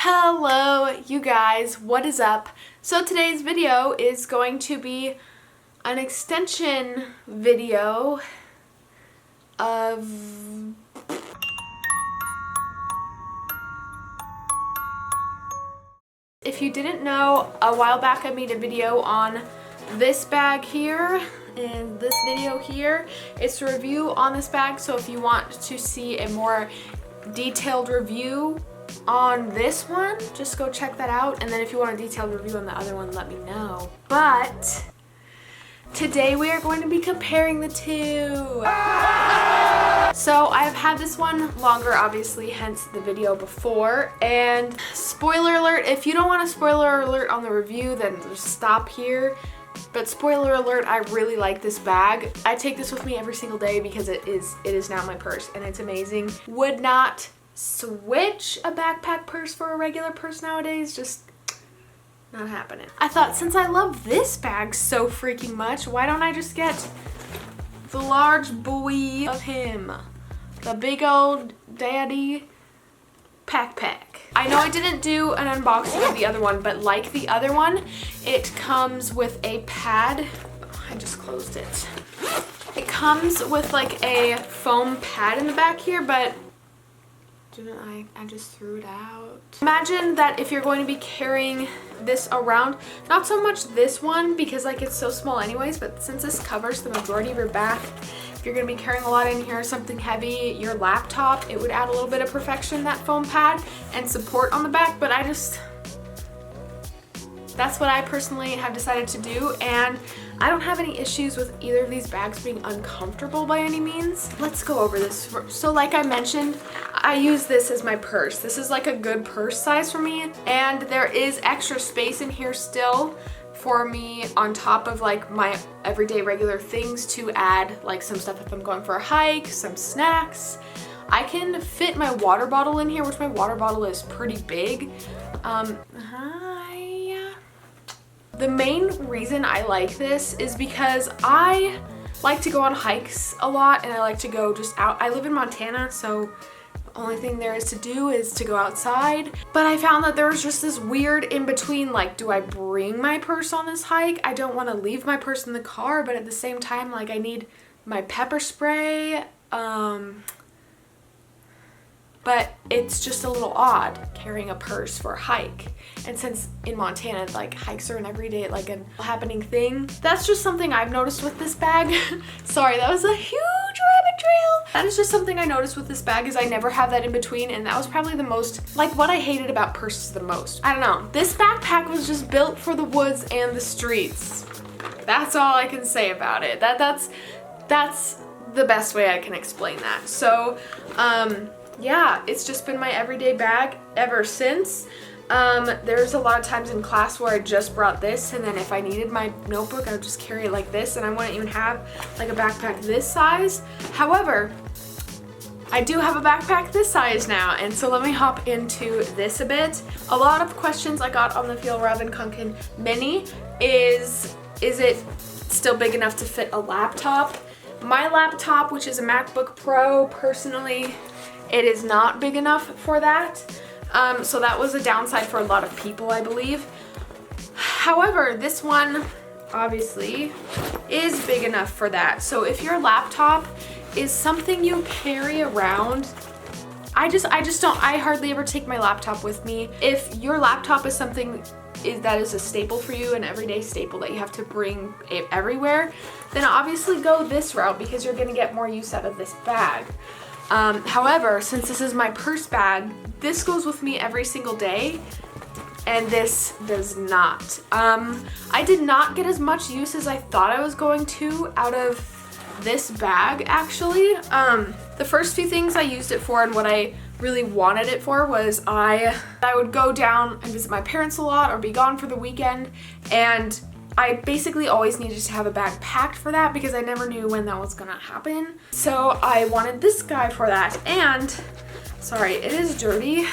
Hello you guys, what is up? So today's video is going to be an extension video of if you didn't know, a while back I made a video on this bag here and this video here. It's a review on this bag, so if you want to see a more detailed review on this one, just go check that out, and then if you want a detailed review on the other one, let me know. But today we are going to be comparing the two. So I've had this one longer, obviously, hence the video before, and spoiler alert, if you don't want a spoiler alert on the review, then just stop here. But spoiler alert, I really like this bag. I take this with me every single day because it is now my purse and it's amazing. Would not switch a backpack purse for a regular purse nowadays, just not happening. I thought, since I love this bag so freaking much, why don't I just get the large boy of him, the big old daddy backpack. I know I didn't do an unboxing of the other one, but like the other one, it comes with a pad. Oh, I just closed it. It comes with like a foam pad in the back here, but didn't I just threw it out. Imagine that if you're going to be carrying this around, not so much this one because like it's so small anyways, but since this covers the majority of your back, if you're going to be carrying a lot in here, something heavy, your laptop, it would add a little bit of perfection, that foam pad, and support on the back. But that's what I personally have decided to do, and I don't have any issues with either of these bags being uncomfortable by any means. Let's go over this. So like I mentioned, I use this as my purse. This is like a good purse size for me, and there is extra space in here still for me on top of like my everyday regular things to add like some stuff if I'm going for a hike, some snacks. I can fit my water bottle in here, which my water bottle is pretty big. The main reason I like this is because I like to go on hikes a lot, and I like to go just out. I live in Montana, so the only thing there is to do is to go outside. But I found that there was just this weird in between, like, do I bring my purse on this hike? I don't want to leave my purse in the car, but at the same time, like, I need my pepper spray. But it's just a little odd carrying a purse for a hike. And since in Montana, like, hikes are an everyday, like, a happening thing, that's just something I've noticed with this bag. Sorry, that was a huge rabbit trail. That is just something I noticed with this bag, is I never have that in between, and that was probably the most, like, what I hated about purses the most. I don't know. This backpack was just built for the woods and the streets. That's all I can say about it. That's the best way I can explain that. So, yeah, it's just been my everyday bag ever since. There's a lot of times in class where I just brought this, and then if I needed my notebook, I would just carry it like this, and I wouldn't even have like a backpack this size. However, I do have a backpack this size now, and so let me hop into this a bit. A lot of questions I got on the Fjallraven Kanken Mini is it still big enough to fit a laptop? My laptop, which is a MacBook Pro, personally, it is not big enough for that. So that was a downside for a lot of people, I believe. However, this one obviously is big enough for that. So if your laptop is something you carry around, I hardly ever take my laptop with me. If your laptop is something that is a staple for you, an everyday staple that you have to bring it everywhere, then obviously go this route because you're gonna get more use out of this bag. However, since this is my purse bag, this goes with me every single day, and this does not. I did not get as much use as I thought I was going to out of this bag, actually. The first few things I used it for and what I really wanted it for was I would go down and visit my parents a lot or be gone for the weekend, and I basically always needed to have a bag packed for that because I never knew when that was gonna happen. So I wanted this guy for that, and sorry, it is dirty.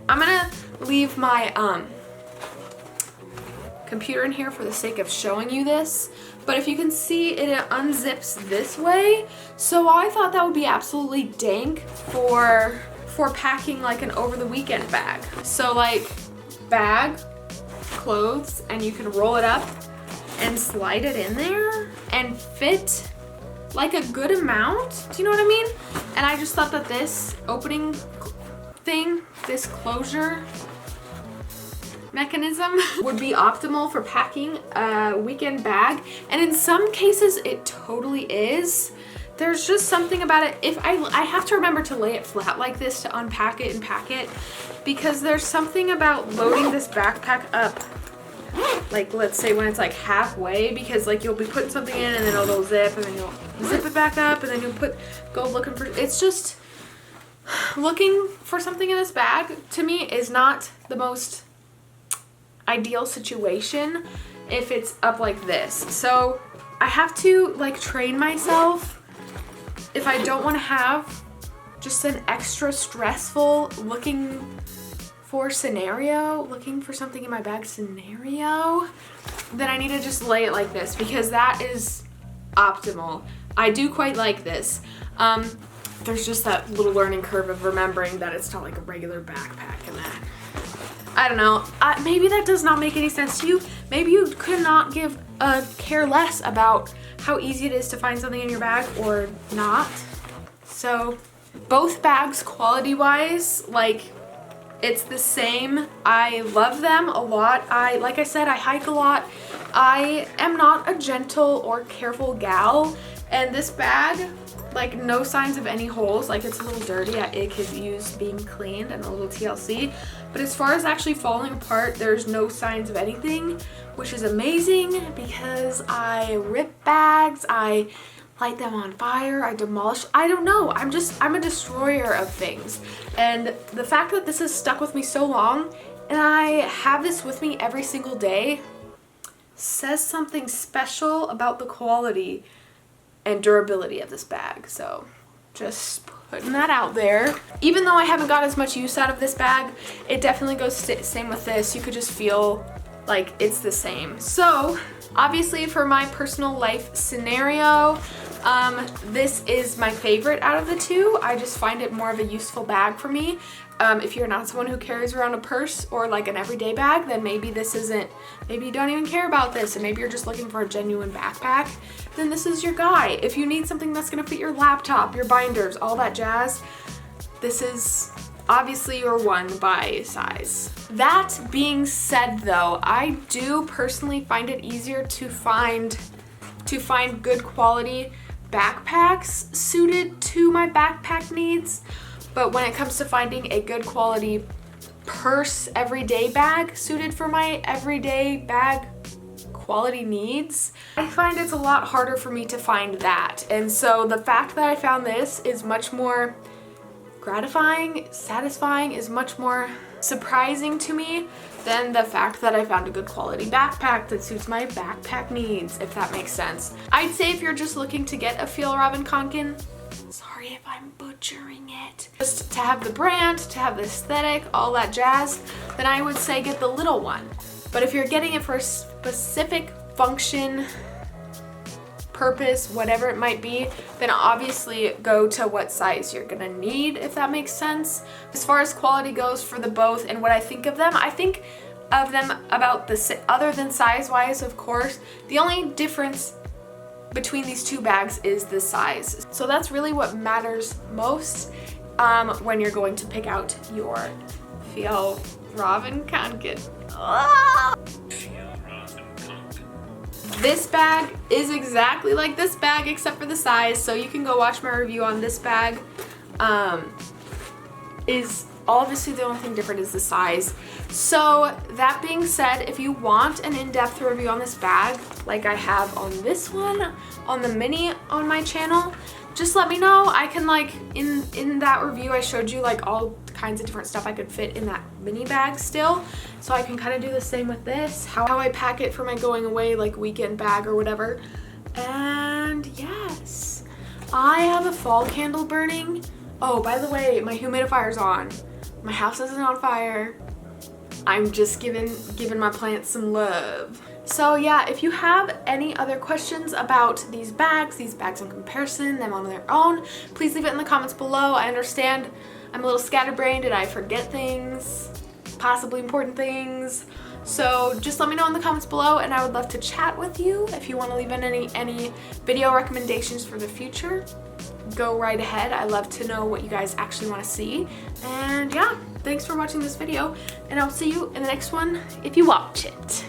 I'm gonna leave my computer in here for the sake of showing you this, but if you can see, it unzips this way, so I thought that would be absolutely dank for for packing like an over the weekend bag. So like bag, clothes, and you can roll it up and slide it in there and fit like a good amount. Do you know what I mean? And I just thought that this opening thing, this closure mechanism would be optimal for packing a weekend bag. And in some cases it totally is. There's just something about it. If I have to remember to lay it flat like this to unpack it and pack it, because there's something about loading this backpack up, like let's say when it's like halfway, because like you'll be putting something in and then it'll zip and then you'll zip it back up and then you'll go looking for, it's just, looking for something in this bag to me is not the most ideal situation if it's up like this. So I have to like train myself if I don't want to have just an extra stressful looking for something in my bag scenario, then I need to just lay it like this, because that is optimal. I do quite like this. There's just that little learning curve of remembering that it's not like a regular backpack and that. I don't know. Maybe that does not make any sense to you. Maybe you could not give a care less about how easy it is to find something in your bag or not. So both bags quality-wise, like, it's the same. I love them a lot. Like I said, I hike a lot. I am not a gentle or careful gal, and this bag, like, no signs of any holes. Like, it's a little dirty. It could use being cleaned and a little TLC. But as far as actually falling apart, there's no signs of anything, which is amazing because I rip bags, I light them on fire, I demolish. I don't know. I'm a destroyer of things. And the fact that this has stuck with me so long and I have this with me every single day says something special about the quality and durability of this bag. So just putting that out there. Even though I haven't got as much use out of this bag, it definitely goes same with this. You could just feel like it's the same. So obviously for my personal life scenario, this is my favorite out of the two. I just find it more of a useful bag for me. If you're not someone who carries around a purse or like an everyday bag, then maybe this isn't, maybe you don't even care about this and maybe you're just looking for a genuine backpack, then this is your guy. If you need something that's gonna fit your laptop, your binders, all that jazz, this is obviously your one by size. That being said though, I do personally find it easier to find good quality backpacks suited to my backpack needs. But when it comes to finding a good quality purse everyday bag suited for my everyday bag quality needs, I find it's a lot harder for me to find that. And so the fact that I found this is much more gratifying, satisfying, is much more surprising to me than the fact that I found a good quality backpack that suits my backpack needs, if that makes sense. I'd say if you're just looking to get a Fjallraven Kanken, sorry if I'm butchering it, just to have the brand, to have the aesthetic, all that jazz, then I would say get the little one. But if you're getting it for a specific function, purpose, whatever it might be, then obviously go to what size you're gonna need, if that makes sense. As far as quality goes for the both and what I think of them, I think of them about the, other than size wise, of course, the only difference between these two bags is the size. So that's really what matters most when you're going to pick out your Fjallraven Kanken. This bag is exactly like this bag except for the size, so you can go watch my review on this bag. Is obviously the only thing different is the size. So that being said, if you want an in-depth review on this bag like I have on this one, on the mini on my channel, just let me know. I can, like, in that review I showed you like all kinds of different stuff I could fit in that mini bag still, so I can kind of do the same with this, how I pack it for my going away like weekend bag or whatever. And yes, I have a fall candle burning. Oh, by the way, my humidifier's on. My house isn't on fire. I'm just giving my plants some love. So yeah, if you have any other questions about these bags in comparison, them on their own, please leave it in the comments below. I understand I'm a little scatterbrained and I forget things, possibly important things. So just let me know in the comments below, and I would love to chat with you. If you want to leave in any video recommendations for the future, go right ahead. I love to know what you guys actually want to see. And yeah, thanks for watching this video, and I'll see you in the next one if you watch it.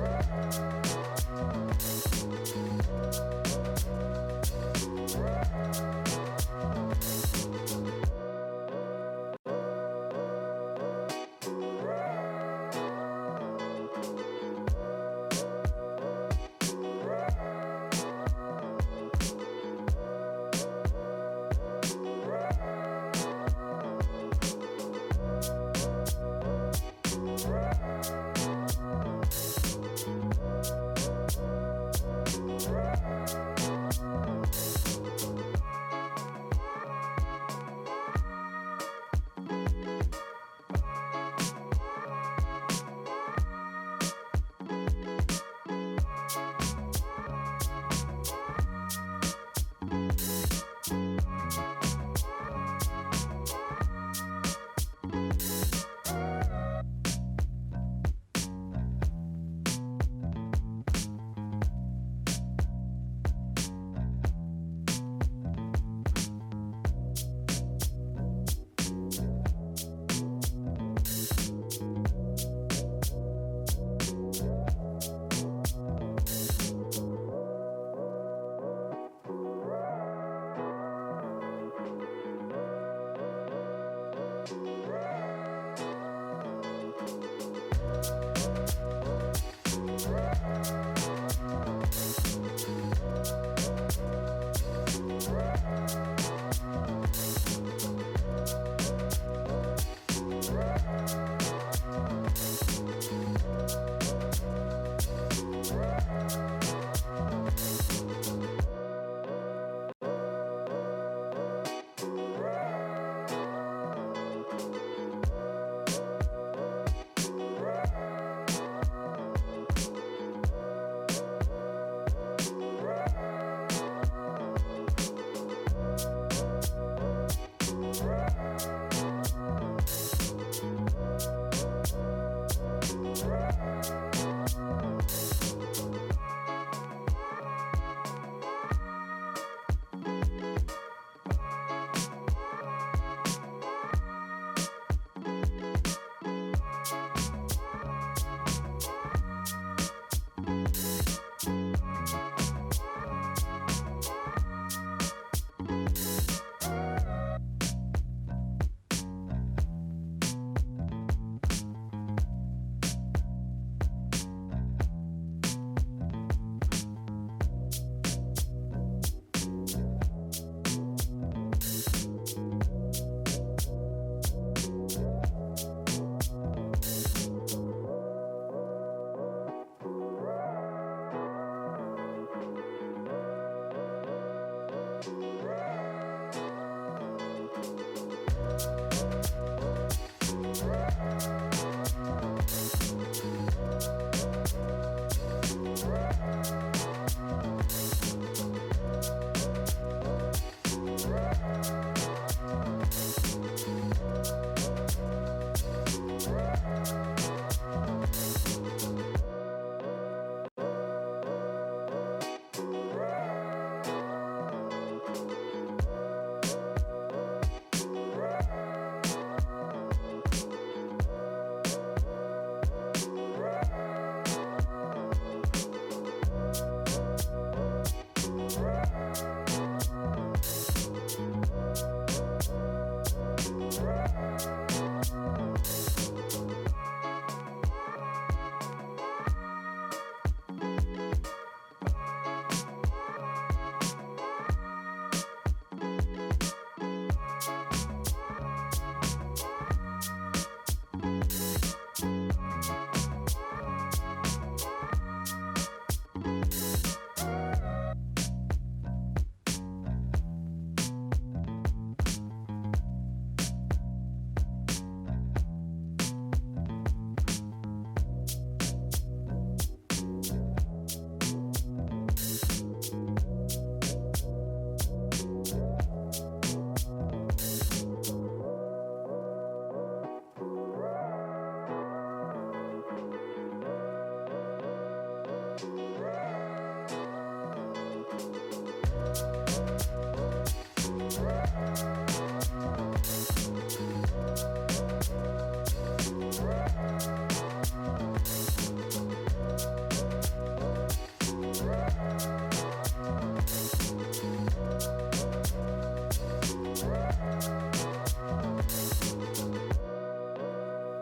you.